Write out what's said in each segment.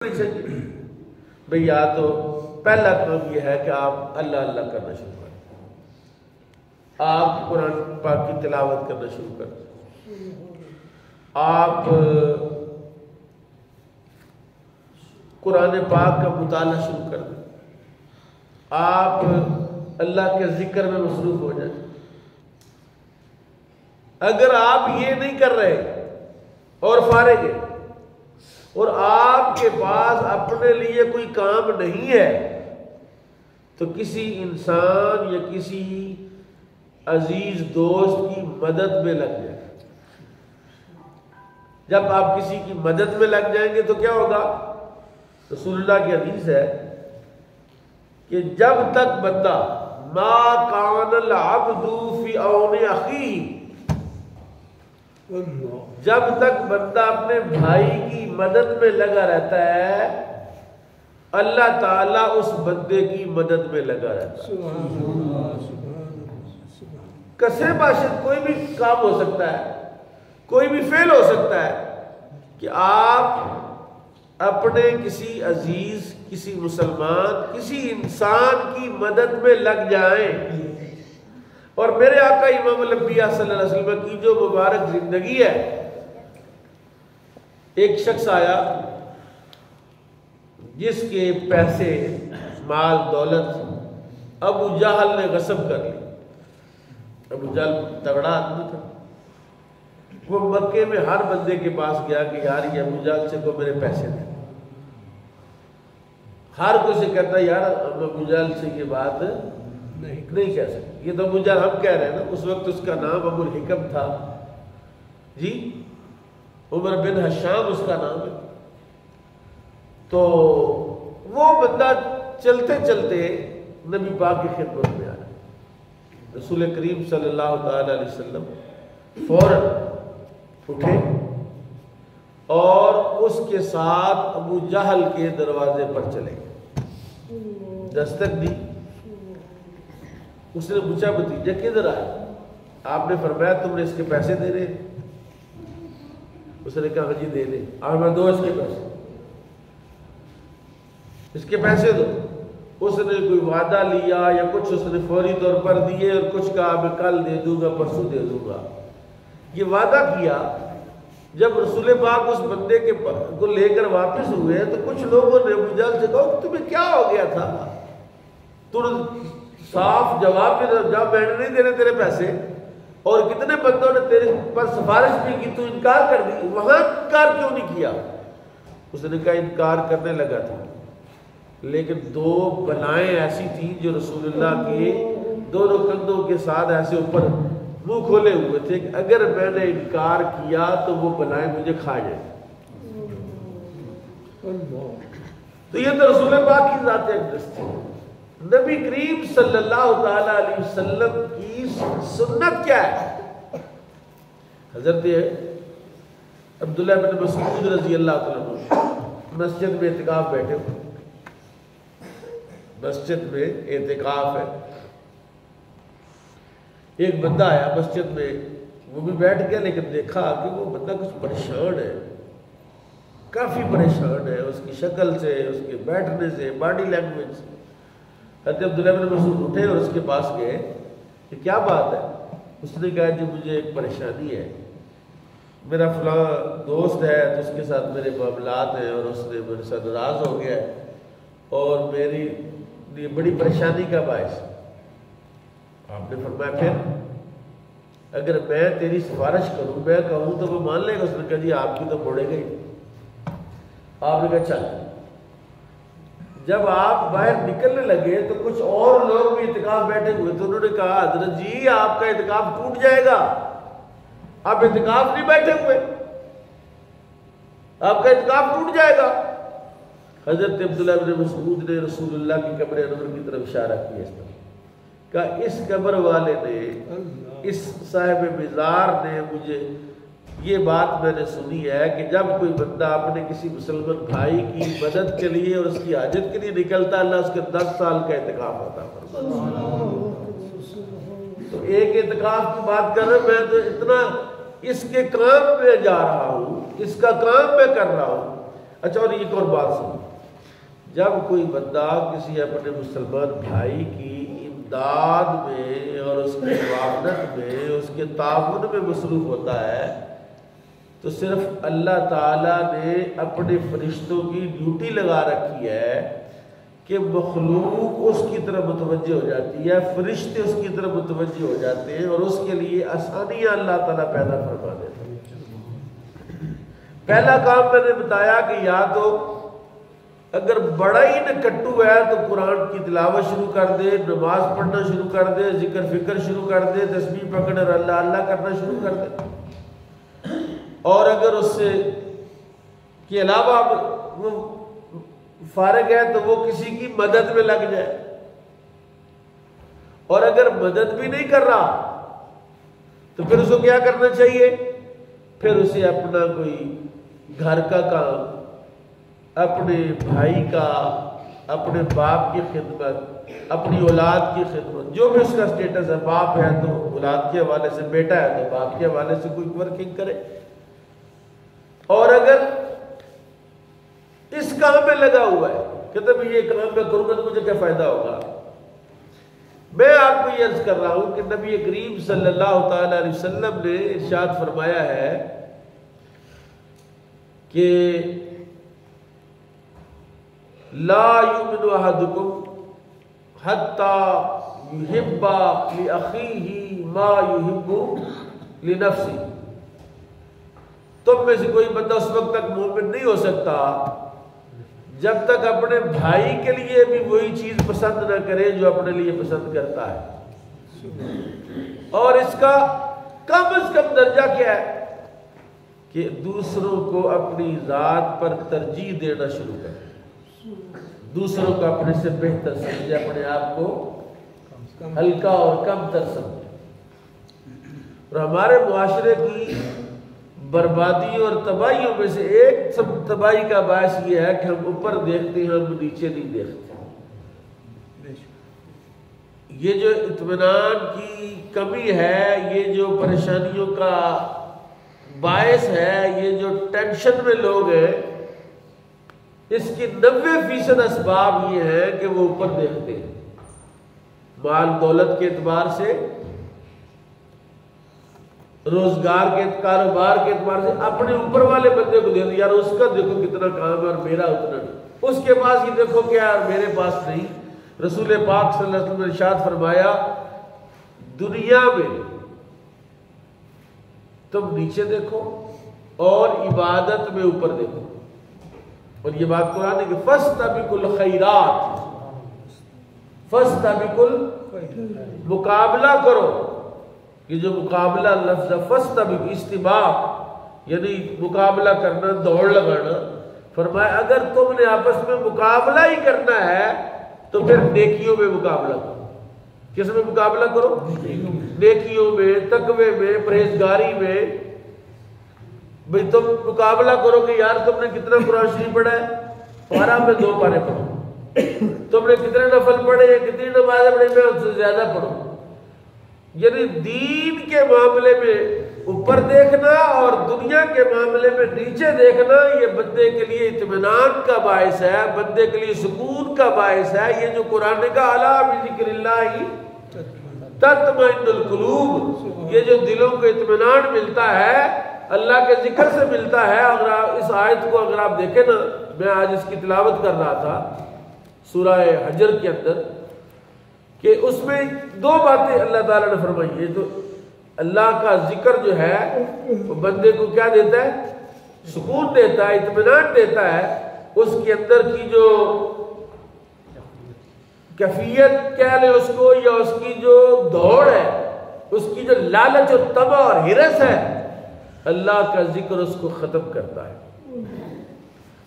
بھئی یا تو پہلا کام یہ ہے کہ آپ اللہ اللہ کرنا شروع کریں، آپ قرآن پاک کی تلاوت کرنا شروع کریں، آپ قرآن پاک کا مطالعہ شروع کر دیں، آپ اللہ کے ذکر میں مصروف ہو جائیں۔ اگر آپ یہ نہیں کر رہے اور فارغ ہیں اور آپ کے پاس اپنے لیے کوئی کام نہیں ہے تو کسی انسان یا کسی عزیز دوست کی مدد میں لگ جائیں۔ جب آپ کسی کی مدد میں لگ جائیں گے تو کیا ہوگا؟ رسول اللہ کی حدیث ہے کہ جب تک بندہ ما کان العبد فی عون اخیہ، جب تک بندہ اپنے بھائی کی مدد میں لگا رہتا ہے اللہ تعالیٰ اس بندے کی مدد میں لگا رہتا ہے۔ کسے باشد کوئی بھی کام ہو سکتا ہے، کوئی بھی فعل ہو سکتا ہے کہ آپ اپنے کسی عزیز، کسی مسلمان، کسی انسان کی مدد میں لگ جائیں۔ اور میرے آقا امام الانبیاء صلی اللہ علیہ وسلم کی جو مبارک زندگی ہے، ایک شخص آیا جس کے پیسے، مال، دولت ابو جہل نے غصب کر لی۔ ابو جہل تگڑا آدمی تھا، وہ مکے میں ہر بندے کے پاس گیا کہ یار یہ ابو جہل سے کو میرے پیسے دے۔ ہر کوئی سے کہتا ہے یار ابو جہل سے یہ بات نہیں کہہ سکتے، یہ تو ابو جہل ہم کہہ رہے ہیں نا، اس وقت اس کا نام ابو الحکم تھا، جی عمر بن حشام اس کا نام ہے۔ تو وہ بندہ چلتے چلتے نبی پاک کی خدمت میں آیا۔ رسول کریم صلی اللہ تعالی علیہ وسلم فوراً اٹھے اور اس کے ساتھ ابو جہل کے دروازے پر چلے گئے، دستک دی۔ اس نے پوچھا بھتیجا کدھر آیا؟ آپ نے فرمایا تم نے اس کے پیسے دینے؟ اس نے کہا جی دے دے۔ اور میں دو اس کے پیسے، اس کے پیسے دو۔ اس نے کوئی وعدہ لیا یا کچھ اس نے فوری طور پر دیے اور کچھ کہا میں کل دے دوں گا، پرسوں دے دوں گا۔ یہ وعدہ کیا۔ جب رسول پاک اس بندے کے کو لے کر واپس ہوئے تو کچھ لوگوں نے ابو جہل سے کہا تمہیں کیا ہو گیا تھا؟ تو صاف جواب میں جب میں نے نہیں دینے تیرے پیسے، اور کتنے بندوں نے تیرے پر سفارش بھی کی، تو انکار کر دی، وہاں انکار کیوں نہیں کیا؟ اس نے کہا انکار کرنے لگا تھا، لیکن دو بلائیں ایسی تھیں جو رسول اللہ کے دونوں کندھوں کے ساتھ ایسے اوپر منہ کھولے ہوئے تھے کہ اگر میں نے انکار کیا تو وہ بلائیں مجھے کھا جائیں۔ تو یہ تو رسول پاک کی ذات اقدس تھی۔ نبی کریم صلی اللہ تعالی علیہ وسلم کی سنت کیا ہے؟ حضرت عبداللہ بن مسعود رضی اللہ تعالیٰ عنہ مسجد میں اعتکاف بیٹھے ہوئے، مسجد میں اعتکاف ہے۔ ایک بندہ آیا مسجد میں، وہ بھی بیٹھ گیا، لیکن دیکھا کہ وہ بندہ کچھ پریشان ہے، کافی پریشان ہے، اس کی شکل سے، اس کے بیٹھنے سے، باڈی لینگویج سے۔ حضرت عبداللہ بن مسعود اٹھے اور اس کے پاس گئے کہ کیا بات ہے؟ اس نے کہا جی مجھے ایک پریشانی ہے، میرا فلاں دوست ہے تو اس کے ساتھ میرے معاملات ہیں اور اس نے میرے ساتھ ناراض ہو گیا ہے اور میری یہ بڑی پریشانی کا باعث۔ آپ نے فرمایا پھر اگر میں تیری سفارش کروں، میں کہوں تو وہ مان لے گا؟ اس نے کہا جی آپ کی تو موڑے گئی۔ آپ نے کہا چل۔ جب آپ باہر نکلنے لگے تو کچھ اور لوگ بھی اعتکاف بیٹھے ہوئے تھے، انہوں نے کہا حضرت جی آپ کا اعتکاف ٹوٹ جائے گا، آپ اعتکاف نہیں بیٹھے ہوئے، آپ کا اعتکاف ٹوٹ جائے گا۔ حضرت عبداللہ بن مسعود نے رسول اللہ کی قبر انور کی طرف اشارہ کیا، اس طرح کہا اس قبر والے نے، اس صاحب مزار نے مجھے یہ بات میں نے سنی ہے کہ جب کوئی بندہ اپنے کسی مسلمان بھائی کی مدد کے لیے اور اس کی حاجت کے لیے نکلتا، اللہ اس کے 10 سال کا اعتکاف ہوتا ہے۔ تو ایک اعتکاف کی بات کر رہے، میں تو اتنا اس کے کام میں جا رہا ہوں، اس کا کام میں کر رہا ہوں، اچھا، اور ایک اور بات سنو، جب کوئی بندہ کسی اپنے مسلمان بھائی کی امداد میں اور اس کی معاونت میں، اس کے تعاون میں مصروف ہوتا ہے، تو صرف اللہ تعالیٰ نے اپنے فرشتوں کی ڈیوٹی لگا رکھی ہے کہ مخلوق اس کی طرف متوجہ ہو جاتی ہے، فرشتے اس کی طرف متوجہ ہو جاتے ہیں، اور اس کے لیے آسانیاں اللہ تعالیٰ پیدا فرما دیتے ہیں۔ پہلا کام میں نے بتایا کہ یا تو اگر بڑا ہی نکٹو ہے تو قرآن کی تلاوت شروع کر دے، نماز پڑھنا شروع کر دے، ذکر فکر شروع کر دے، تسبیح پکڑ اور اللہ اللہ کرنا شروع کر دے، اور اگر اس سے کے علاوہ وہ فارغ ہے تو وہ کسی کی مدد میں لگ جائے، اور اگر مدد بھی نہیں کر رہا تو پھر اس کو کیا کرنا چاہیے؟ پھر اسے اپنا کوئی گھر کا کام، اپنے بھائی کا، اپنے باپ کی خدمت، اپنی اولاد کی خدمت، جو بھی اس کا سٹیٹس ہے، باپ ہے تو اولاد کے حوالے سے، بیٹا ہے تو باپ کے حوالے سے کوئی ورکنگ کرے، اور اگر اس کام میں لگا ہوا ہے کہ تب یہ کام میں کروں گا تو مجھے کیا فائدہ ہوگا، میں آپ کو یہ عرض کر رہا ہوں کہ نبی کریم صلی اللہ تعالی علیہ وسلم نے ارشاد فرمایا ہے کہ لا یؤمن احدکم حتی یحب لاخیہ ما یحب لنفسہ، تم میں سے کوئی بندہ اس وقت تک مومن نہیں ہو سکتا جب تک اپنے بھائی کے لیے بھی وہی چیز پسند نہ کرے جو اپنے لیے پسند کرتا ہے، اور اس کا کم از کم درجہ کیا ہے کہ دوسروں کو اپنی ذات پر ترجیح دینا شروع کرے، دوسروں کو اپنے سے بہتر سمجھے، اپنے آپ کو ہلکا اور کم تر سمجھے۔ اور ہمارے معاشرے کی بربادیوں اور تباہیوں میں سے ایک سب تباہی کا باعث یہ ہے کہ ہم اوپر دیکھتے ہیں، ہم نیچے نہیں دیکھتے۔ یہ جو اطمینان کی کمی ہے، یہ جو پریشانیوں کا باعث ہے، یہ جو ٹینشن میں لوگ ہیں، اس کی 90% اسباب یہ ہے کہ وہ اوپر دیکھتے ہیں، مال دولت کے اعتبار سے، روزگار کے، کاروبار کے اعتبار سے، اپنے اوپر والے بندے کو دیکھتے، یار اس کا دیکھو کتنا کام ہے اور میرا اتنا نہیں، اس کے پاس یہ دیکھو کیا اور میرے پاس نہیں۔ رسول پاک صلی اللہ علیہ وسلم نے ارشاد فرمایا دنیا میں تم نیچے دیکھو اور عبادت میں اوپر دیکھو، اور یہ بات قرآن ہے کہ فاستبقوا الخیرات، فاستبقوا، مقابلہ کرو، یہ جو مقابلہ لفظ فاستبقوا، استباق یعنی مقابلہ کرنا، دوڑ لگانا، فرمایا اگر تم نے آپس میں مقابلہ ہی کرنا ہے تو پھر نیکیوں میں مقابلہ کرو۔ کس میں مقابلہ کرو؟ نیکیوں میں، تقوی میں، پرہیزگاری میں۔ بھئی تم مقابلہ کرو کہ یار تم نے کتنا قرآن شریف پڑھا ہے، پارہ میں 2 پارے پڑھو، تم نے کتنے نفل پڑھے، کتنی نمازیں پڑھی، میں ان سے زیادہ پڑھوں۔ یعنی دین کے معاملے میں اوپر دیکھنا اور دنیا کے معاملے میں نیچے دیکھنا، یہ بندے کے لیے اطمینان کا باعث ہے، بندے کے لیے سکون کا باعث ہے۔ یہ جو قرآن کا اعلیٰ بذکر اللہ تطمئن القلوب، یہ جو دلوں کو اطمینان ملتا ہے اللہ کے ذکر سے ملتا ہے۔ اور اس آیت کو اگر آپ دیکھیں نا، میں آج اس کی تلاوت کر رہا تھا سورہ حجر کے اندر، کہ اس میں 2 باتیں اللہ تعالیٰ نے فرمائی ہے۔ تو اللہ کا ذکر جو ہے وہ بندے کو کیا دیتا ہے؟ سکون دیتا ہے، اطمینان دیتا ہے۔ اس کے اندر کی جو کیفیت کہہ لیں اس کو، یا اس کی جو دوڑ ہے، اس کی جو لالچ اور طمع اور ہرس ہے، اللہ کا ذکر اس کو ختم کرتا ہے۔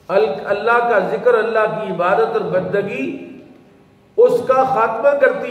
اللہ کا ذکر، اللہ کی عبادت اور بندگی اس کا خاتمہ کرتی ہے۔